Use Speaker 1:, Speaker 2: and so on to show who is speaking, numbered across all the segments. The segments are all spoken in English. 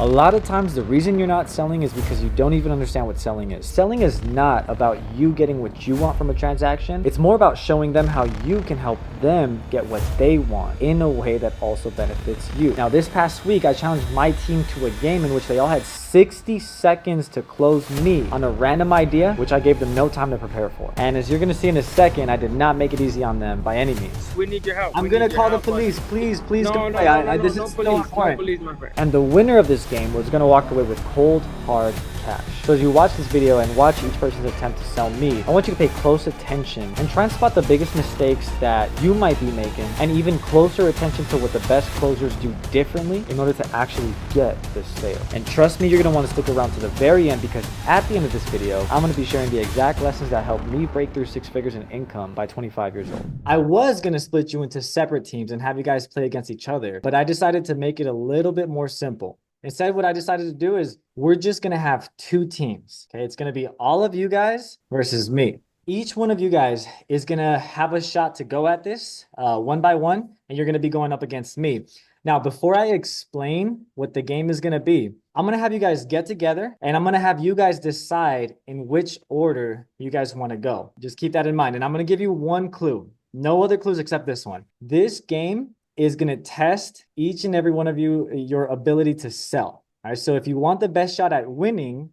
Speaker 1: A lot of times the reason you're not selling is because you don't even understand what selling is. Selling is not about you getting what you want from a transaction. It's more about showing them how you can help them get what they want in a way that also benefits you. Now, this past week, I challenged my team to a game in which they all had 60 seconds to close me on a random idea, which I gave them no time to prepare for. And as you're gonna see in a second, I did not make it easy on them by any means.
Speaker 2: We need your help.
Speaker 1: I'm gonna call the police. Please
Speaker 2: No,
Speaker 1: go
Speaker 2: no,
Speaker 1: away.
Speaker 2: no, no,
Speaker 1: This
Speaker 2: no
Speaker 1: is
Speaker 2: police,
Speaker 1: so
Speaker 2: no
Speaker 1: important.
Speaker 2: police, my friend.
Speaker 1: And the winner of this game was gonna walk away with cold, hard cash. So as you watch this video and watch each person's attempt to sell me, I want you to pay close attention and try and spot the biggest mistakes that you might be making, and even closer attention to what the best closers do differently in order to actually get this sale. And trust me, you're gonna want to stick around to the very end, because at the end of this video, I'm gonna be sharing the exact lessons that helped me break through 6 figures in income by 25 years old. I was gonna split you into separate teams and have you guys play against each other, but I decided to make it a little bit more simple. Instead, what I decided to do is we're just going to have 2 teams. Okay. It's going to be all of you guys versus me. Each one of you guys is going to have a shot to go at this one by one, and you're going to be going up against me. Now, before I explain what the game is going to be, I'm going to have you guys get together and I'm going to have you guys decide in which order you guys want to go. Just keep that in mind. And I'm going to give you one clue. No other clues except this one. This game is going to test each and every one of you, your ability to sell. All right. So if you want the best shot at winning,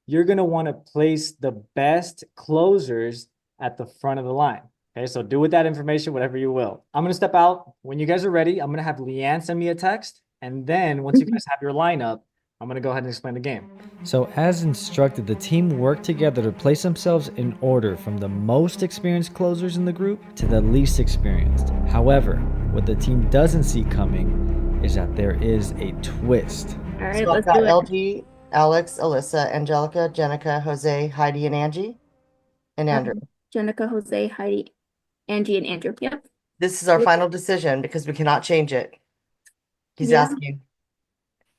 Speaker 1: you're going to want to place the best closers at the front of the line. Okay. So do with that information whatever you will. I'm going to step out. When you guys are ready, I'm going to have Leanne send me a text. And then once you guys have your lineup, I'm going to go ahead and explain the game. So as instructed, the team worked together to place themselves in order from the most experienced closers in the group to the least experienced. However, what the team doesn't see coming is that there is a twist.
Speaker 3: All right,
Speaker 4: So I've
Speaker 3: let's
Speaker 4: got
Speaker 3: do it.
Speaker 4: LG, Alex, Alyssa, Angelica, Jenica, Jose, Heidi, and Angie, and Andrew.
Speaker 3: Jenica, Jose, Heidi, Angie, and Andrew. Yep.
Speaker 4: This is our final decision because we cannot change it. He's
Speaker 3: Yeah.
Speaker 4: asking.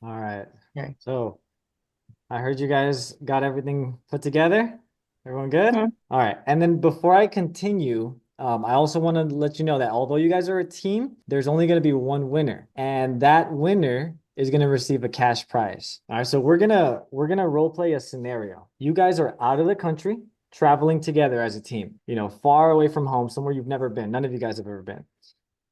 Speaker 1: All right.
Speaker 4: Okay.
Speaker 1: So I heard you guys got everything put together. Everyone good?
Speaker 3: Yeah.
Speaker 1: All right. And then before I continue, I also want to let you know that although you guys are a team, there's only going to be one winner, and that winner is going to receive a cash prize. All right. So we're gonna role play a scenario. You guys are out of the country, traveling together as a team, far away from home, somewhere you've never been. None of you guys have ever been.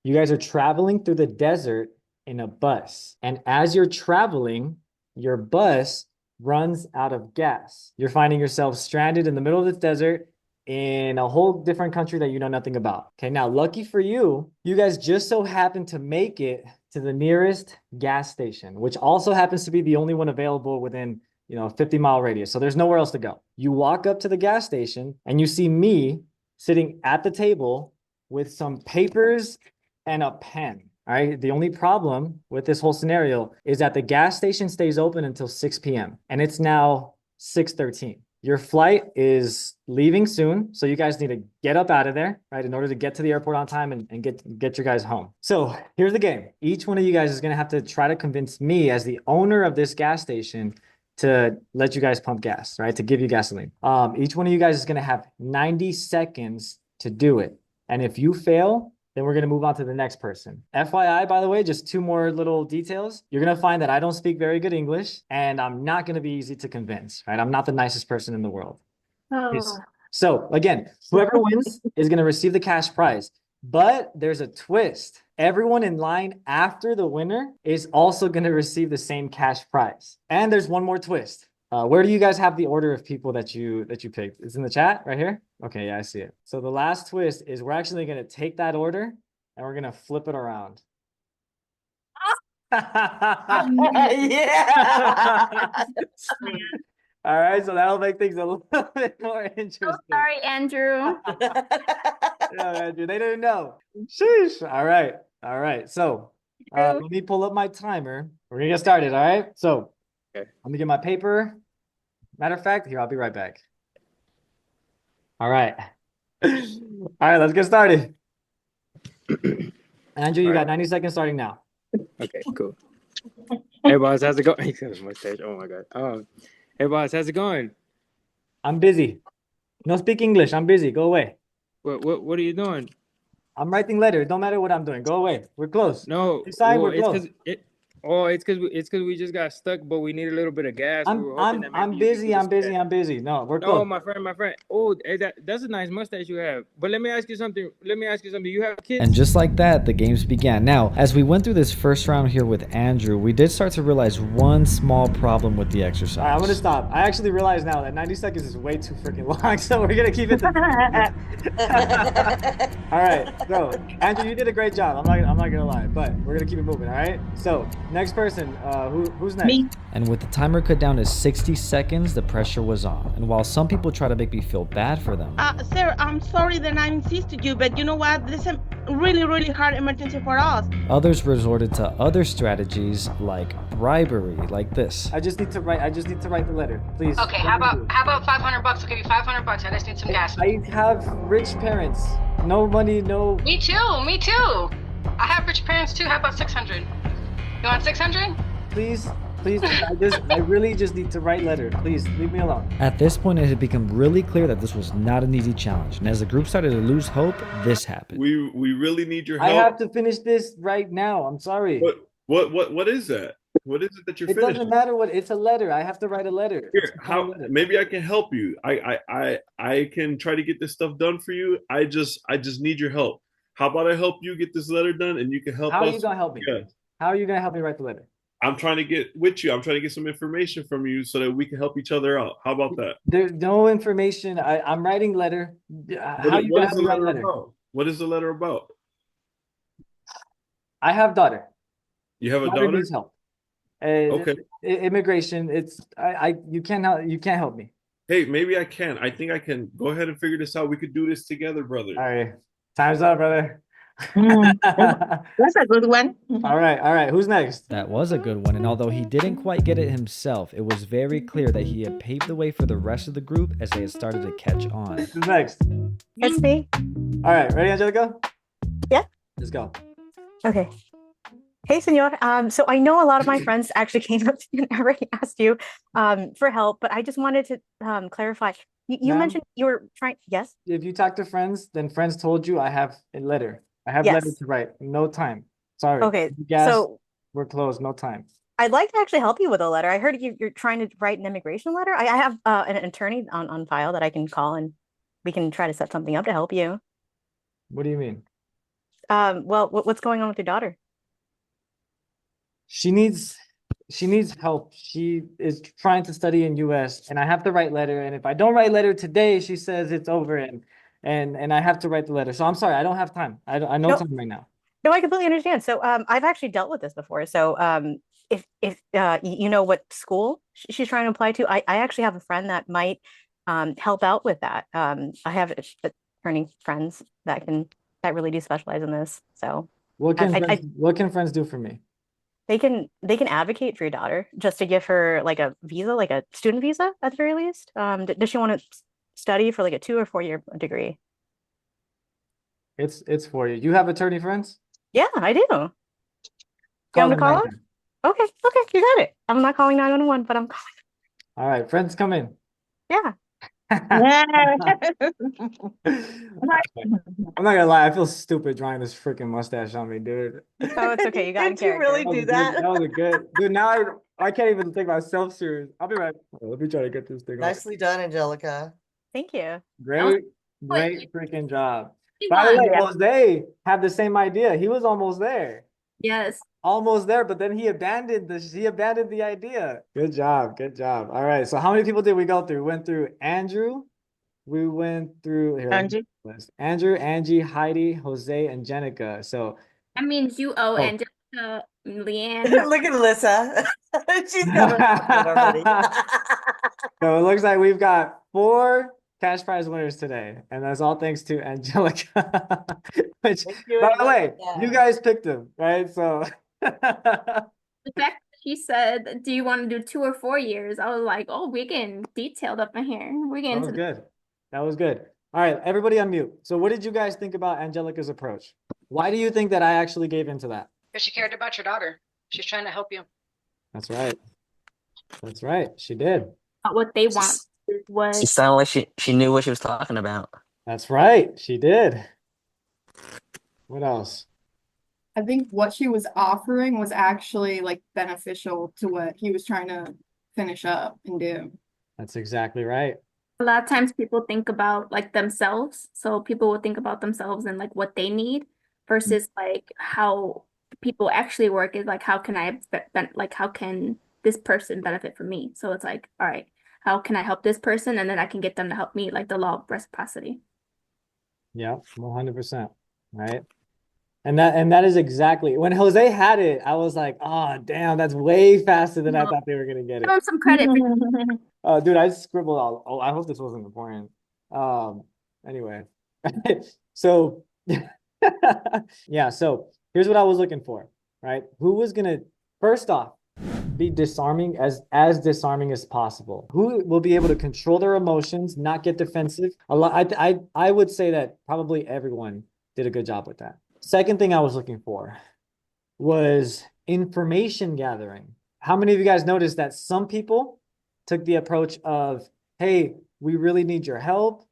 Speaker 1: You guys are traveling through the desert in a bus. And as you're traveling, your bus runs out of gas. You're finding yourself stranded in the middle of the desert in a whole different country that you know nothing about. Okay, now lucky for you, you guys just so happen to make it to the nearest gas station, which also happens to be the only one available within, a 50-mile radius. So there's nowhere else to go. You walk up to the gas station and you see me sitting at the table with some papers and a pen. All right. The only problem with this whole scenario is that the gas station stays open until 6 p.m. and it's now 6:13. Your flight is leaving soon, so you guys need to get up out of there, right, in order to get to the airport on time and get your guys home. So here's the game. Each one of you guys is going to have to try to convince me as the owner of this gas station to let you guys pump gas, right, to give you gasoline. Each one of you guys is going to have 90 seconds to do it. And if you fail, then we're going to move on to the next person. FYI, by the way, just 2 more little details. You're going to find that I don't speak very good English, and I'm not going to be easy to convince, right? I'm not the nicest person in the world.
Speaker 3: Oh.
Speaker 1: So again, whoever wins is going to receive the cash prize, but there's a twist. Everyone in line after the winner is also going to receive the same cash prize. And there's one more twist. Where do you guys have the order of people that you picked? It's in the chat right here. Okay, yeah, I see it. So the last twist is we're actually going to take that order and we're going to flip it around.
Speaker 4: Yeah.
Speaker 1: All right, so that'll make things a little bit more interesting.
Speaker 3: Oh, sorry, Andrew.
Speaker 1: Yeah, Andrew, they didn't know. Sheesh. All right. So let me pull up my timer. We're gonna get started. All right. So
Speaker 2: Okay.
Speaker 1: let me get my paper. Matter of fact, here, I'll be right back. All right. All right, let's get started. Andrew, you got 90 seconds starting now.
Speaker 2: Okay, cool. Hey, boss, how's it going? Oh my God. Hey, boss, how's it going?
Speaker 1: I'm busy. No speak English. I'm busy. Go away.
Speaker 2: What are you doing?
Speaker 1: I'm writing letters. Don't matter what I'm doing. Go away. We're close.
Speaker 2: No,
Speaker 1: Decide
Speaker 2: well,
Speaker 1: we're
Speaker 2: it's
Speaker 1: close.
Speaker 2: because Oh, it's cause we just got stuck, but we need a little bit of gas. We were hoping that
Speaker 1: I'm
Speaker 2: maybe you could
Speaker 1: busy.
Speaker 2: give us
Speaker 1: I'm
Speaker 2: some
Speaker 1: busy.
Speaker 2: gas.
Speaker 1: I'm busy. No, we're
Speaker 2: No,
Speaker 1: close.
Speaker 2: my friend. Oh, that's a nice mustache you have. But let me ask you something. You have kids?
Speaker 1: And just like that, the games began. Now, as we went through this first round here with Andrew, we did start to realize one small problem with the exercise. All right, I'm gonna stop. I actually realize now that 90 seconds is way too freaking long, so we're gonna keep it to. All right, so Andrew, you did a great job. I'm not gonna lie, but we're gonna keep it moving. All right. So next person, who's next?
Speaker 3: Me.
Speaker 1: And with the timer cut down to 60 seconds, the pressure was on. And while some people try to make me feel bad for them,
Speaker 5: Sir, I'm sorry that I insisted you, but you know what? This is a really, really hard emergency for us.
Speaker 1: others resorted to other strategies like bribery, like this. I just need to write the letter, please.
Speaker 6: Okay, how about $500? I'll give you $500. I just need some gas.
Speaker 1: I have rich parents. No money, no.
Speaker 6: Me too. I have rich parents too. How about 600? You want 600?
Speaker 1: Please, I really just need to write letter. Please, leave me alone. At this point, it had become really clear that this was not an easy challenge. And as the group started to lose hope, this happened.
Speaker 7: We really need your
Speaker 1: I
Speaker 7: help.
Speaker 1: have to finish this right now. I'm sorry.
Speaker 7: What is that? What is it that you're
Speaker 1: It
Speaker 7: finishing?
Speaker 1: doesn't matter what, it's a letter. I have to write a letter.
Speaker 7: Here, maybe I can help you. I can try to get this stuff done for you. I just need your help. How about I help you get this letter done and you can help us?
Speaker 1: How are you gonna help me?
Speaker 7: Yeah.
Speaker 1: How are you gonna help me write the letter?
Speaker 7: I'm trying to get with you. I'm trying to get some information from you so that we can help each other out. How about that?
Speaker 1: There's no information. I'm writing letter. How are you
Speaker 7: What
Speaker 1: gonna
Speaker 7: is
Speaker 1: help
Speaker 7: the
Speaker 1: me write
Speaker 7: letter
Speaker 1: letter?
Speaker 7: about? What is the letter about?
Speaker 1: I have daughter.
Speaker 7: You have a
Speaker 1: Daughter
Speaker 7: daughter?
Speaker 1: needs help.
Speaker 7: Okay.
Speaker 1: Immigration. You can't help me.
Speaker 7: Hey, maybe I can. I think I can. Go ahead and figure this out. We could do this together, brother.
Speaker 1: All right. Time's up, brother.
Speaker 5: That's a good one.
Speaker 1: All right. Who's next? That was a good one. And although he didn't quite get it himself, it was very clear that he had paved the way for the rest of the group as they had started to catch on. Who's next?
Speaker 8: It's me.
Speaker 1: All right. Ready, Angelica?
Speaker 8: Yeah.
Speaker 1: Let's go.
Speaker 8: Okay. Hey, senor. So I know a lot of my friends actually came up to you and already asked you for help, but I just wanted to clarify. You
Speaker 1: Ma'am?
Speaker 8: mentioned you were trying. Yes.
Speaker 1: If you talk to friends, then friends told you I have a letter. I have
Speaker 8: Yes.
Speaker 1: letters to write. No time. Sorry.
Speaker 8: Okay.
Speaker 1: Gas,
Speaker 8: So
Speaker 1: we're closed. No time.
Speaker 8: I'd like to actually help you with a letter. I heard you're trying to write an immigration letter. I have an attorney on file that I can call and we can try to set something up to help you.
Speaker 1: What do you mean?
Speaker 8: Well, what's going on with your daughter?
Speaker 1: She needs help. She is trying to study in US and I have to write letter. And if I don't write letter today, she says it's over and I have to write the letter. So I'm sorry, I don't have time. I know
Speaker 8: No.
Speaker 1: time right now.
Speaker 8: No, I completely understand. So I've actually dealt with this before. So if you know what school she's trying to apply to, I actually have a friend that might help out with that. I have attorney friends that really do specialize in this. So
Speaker 1: What can
Speaker 8: I-
Speaker 1: what can friends do for me?
Speaker 8: they can advocate for your daughter just to give her like a visa, like a student visa at the very least. Does she want to study for like a 2 or 4 year degree?
Speaker 1: It's for you. You have attorney friends?
Speaker 8: Yeah, I do. You want me to
Speaker 1: them
Speaker 8: call
Speaker 1: right
Speaker 8: her? Okay, you got it. I'm not calling 911, but I'm calling.
Speaker 1: now. All right, friends come in.
Speaker 8: Yeah.
Speaker 1: I'm not gonna lie, I feel stupid drawing this freaking mustache on me, dude.
Speaker 8: Oh, it's okay. You got in
Speaker 4: Did you really
Speaker 8: character.
Speaker 4: do that?
Speaker 1: That was a good, dude. Now I can't even take myself serious. I'll be right. Let me try to get this thing off.
Speaker 4: Nicely done, Angelica.
Speaker 8: Thank you.
Speaker 1: Great
Speaker 3: quick.
Speaker 1: freaking job.
Speaker 3: He
Speaker 1: By the
Speaker 3: won.
Speaker 1: way, Jose had the same idea. He was almost there.
Speaker 3: Yes.
Speaker 1: Almost there, but then he abandoned the idea. Good job. All right. So how many people did we go through? We went through Andrew. We went through here,
Speaker 5: Angie.
Speaker 1: Andrew, Angie, Heidi, Jose, and Jenica. So
Speaker 3: That means you owe
Speaker 1: Oh.
Speaker 3: Angelica, Leanne.
Speaker 4: Look at Alyssa. She's coming already.
Speaker 1: so it looks like we've got 4 cash prize winners today, and that's all thanks to Angelica. Which,
Speaker 4: Thank you,
Speaker 1: by the way,
Speaker 4: Angelica.
Speaker 1: you guys picked them, right? So
Speaker 3: The fact that she said, "Do you want to do 2 or 4 years?" I was like, "Oh, we're getting detailed up in here. We're
Speaker 1: that
Speaker 3: getting
Speaker 1: was
Speaker 3: to the
Speaker 1: good. That was good. All right, everybody on mute. So what did you guys think about Angelica's approach? Why do you think that I actually gave into that?
Speaker 6: Because she cared about your daughter. She's trying to help you.
Speaker 1: That's right. That's right. She did.
Speaker 3: what they want."
Speaker 9: She
Speaker 3: Was
Speaker 9: sounded like she knew what she was talking about.
Speaker 1: That's right. She did. What else?
Speaker 10: I think what she was offering was actually like beneficial to what he was trying to finish up and do.
Speaker 1: That's exactly right.
Speaker 3: A lot of times people think about like themselves. So people will think about themselves and like what they need versus like how people actually work is like how can like how can this person benefit from me? So it's like, all right, how can I help this person and then I can get them to help me, like the law of reciprocity.
Speaker 1: Yeah, 100%. Right. And that is exactly when Jose had it, I was like, oh damn, that's way faster than I thought they were gonna get
Speaker 3: Give
Speaker 1: it.
Speaker 3: them some credit.
Speaker 1: Dude, I scribbled out. Oh, I hope this wasn't important. Anyway. So yeah, so here's what I was looking for, right? Who was gonna first off be disarming as disarming as possible? Who will be able to control their emotions, not get defensive? A lot I would say that probably everyone did a good job with that. Second thing I was looking for was information gathering. How many of you guys noticed that some people took the approach of, hey, we really need your help.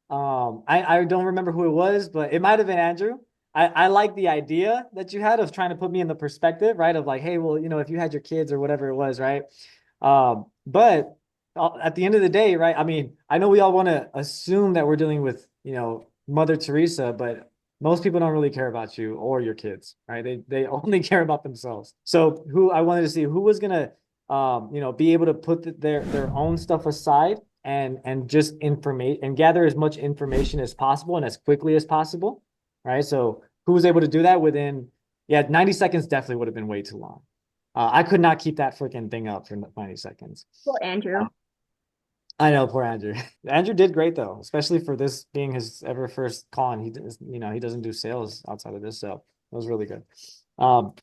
Speaker 1: I don't remember who it was, but it might have been Andrew. I like the idea that you had of trying to put me in the perspective, right? Of like, hey, well, if you had your kids or whatever it was, right? But at the end of the day, right? I mean, I know we all want to assume that we're dealing with, Mother Teresa, but most people don't really care about you or your kids, right? They only care about themselves. So who I wanted to see who was gonna be able to put their own stuff aside and just informate and gather as much information as possible and as quickly as possible, right? So who was able to do that within 90 seconds definitely would have been way too long. I could not keep that freaking thing up for 90 seconds.
Speaker 3: Poor Andrew.
Speaker 1: I know, poor Andrew. Andrew did great though, especially for this being his ever first call, and he doesn't do sales outside of this, so it was really good. But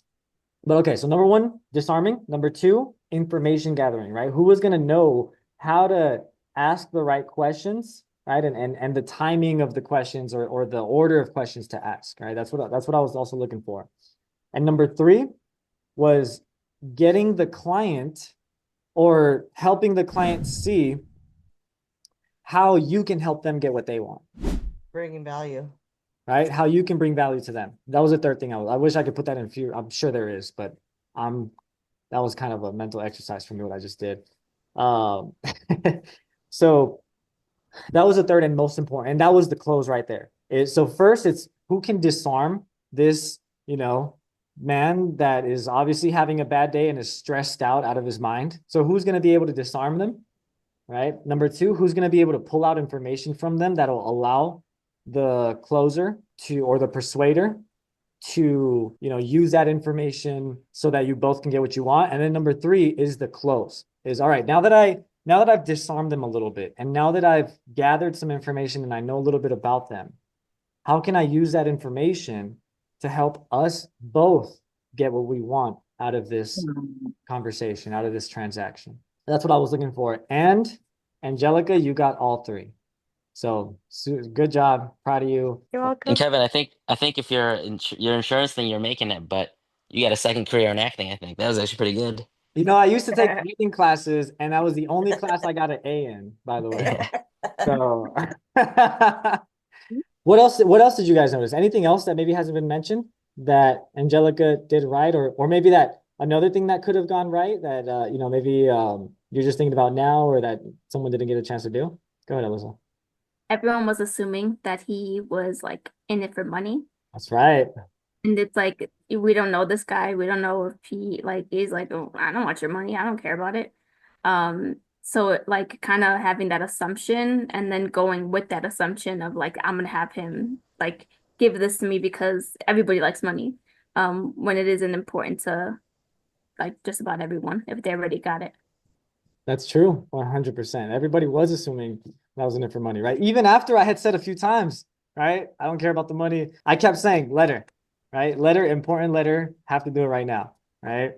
Speaker 1: okay, so number one, disarming. Number two, information gathering, right? Who was gonna know how to ask the right questions, right? And the timing of the questions or the order of questions to ask, right? That's what I was also looking for. And number three was getting the client or helping the client see how you can help them get what they want.
Speaker 4: Bringing value.
Speaker 1: Right? How you can bring value to them. That was the third thing I wish I could put that in few. I'm sure there is, but that was kind of a mental exercise for me what I just did. So that was the third and most important, and that was the close right there. So first it's who can disarm this, man that is obviously having a bad day and is stressed out of his mind. So who's going to be able to disarm them? Right. Number two, who's going to be able to pull out information from them that'll allow the closer or the persuader to, use that information so that you both can get what you want. And then number three is the close. Is all right. Now that I've disarmed them a little bit, and now that I've gathered some information and I know a little bit about them, how can I use that information to help us both get what we want out of this conversation, out of this transaction? That's what I was looking for. And Angelica, you got all three. So good job. Proud of you.
Speaker 8: You're welcome.
Speaker 9: And Kevin, I think if your insurance thing, you're making it, but you got a second career in acting. I think that was actually pretty good.
Speaker 1: I used to take acting classes, and that was the only class I got an A in, by the way. So what else did you guys notice? Anything else that maybe hasn't been mentioned that Angelica did right, or maybe that another thing that could have gone right that maybe you're just thinking about now, or that someone didn't get a chance to do? Go ahead, Alyssa.
Speaker 3: Everyone was assuming that he was like in it for money.
Speaker 1: That's right.
Speaker 3: And it's like we don't know this guy. We don't know if he like is like, oh, I don't want your money. I don't care about it. So like kind of having that assumption and then going with that assumption of like I'm gonna have him like give this to me because everybody likes money. When it isn't important to like just about everyone if they already got it.
Speaker 1: That's true. 100%. Everybody was assuming that I was in it for money, right? Even after I had said a few times, right? I don't care about the money. I kept saying letter, right? Letter, important letter, have to do it right now, right?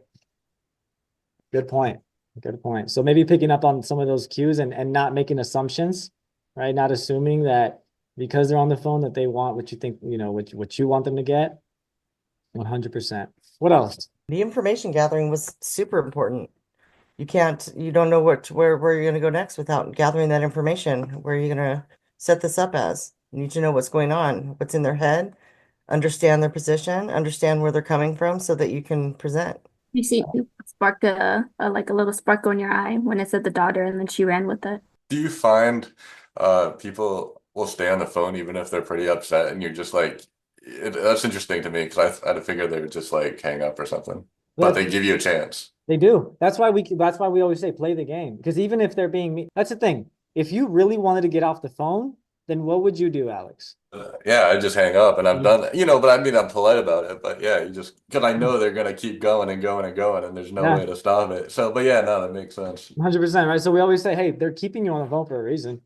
Speaker 1: Good point. Good point. So maybe picking up on some of those cues and not making assumptions, right? Not assuming that because they're on the phone that they want what you think, what you want them to get. 100%. What else?
Speaker 4: The information gathering was super important. You don't know where you're going to go next without gathering that information. Where are you going to set this up as? You need to know what's going on, what's in their head. understand their position, understand where they're coming from so that you can present.
Speaker 3: You see, you sparked like a little sparkle in your eye when it said the daughter, and then she ran with it.
Speaker 11: Do you find people will stay on the phone even if they're pretty upset and you're just like that's interesting to me because I'd figure they would just like hang up or something. But
Speaker 1: That's
Speaker 11: they give you a chance.
Speaker 1: They do. That's why we always say play the game. Because even if they're being mean, that's the thing. If you really wanted to get off the phone, then what would you do, Alex?
Speaker 11: Yeah, I just hang up and I'm
Speaker 1: Yeah.
Speaker 11: done. But I mean I'm polite about it, but yeah, you just because I know they're gonna keep going and going and going and there's no
Speaker 1: Yeah,
Speaker 11: way to stop it. So but yeah, no, that makes sense.
Speaker 1: 100%, right? So we always say, hey, they're keeping you on the phone for a reason.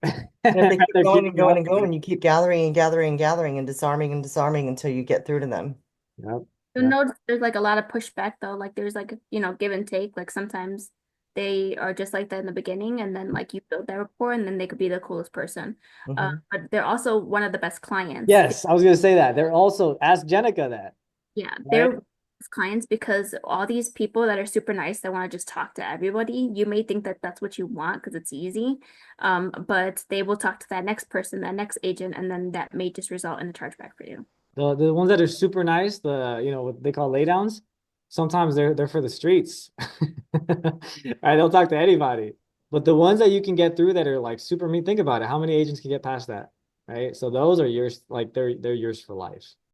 Speaker 4: And if they keep
Speaker 1: They're
Speaker 4: going
Speaker 1: keeping
Speaker 4: and
Speaker 1: you
Speaker 4: going
Speaker 1: up
Speaker 4: and
Speaker 1: for
Speaker 4: going, you keep gathering and gathering and gathering and disarming until you get through to them.
Speaker 1: Yep.
Speaker 3: You'll
Speaker 1: Yep.
Speaker 3: notice there's like a lot of pushback though. Like there's like, give and take. Like sometimes they are just like that in the beginning, and then like you build that rapport, and then they could be the coolest person.
Speaker 4: Mhm.
Speaker 3: But they're also one of the best clients.
Speaker 1: Yes, I was gonna say that. They're also ask Jenica that,
Speaker 3: Yeah,
Speaker 1: right?
Speaker 3: they're clients because all these people that are super nice that want to just talk to everybody, you may think that that's what you want because it's easy, but they will talk to that next person, that next agent, and then that may just result in a chargeback for you.
Speaker 1: The ones that are super nice, what they call laydowns, sometimes they're for the streets. Right? They'll talk to anybody. But the ones that you can get through that are like super mean, think about it. How many agents can get past that? Right? So those are yours, like they're yours for life.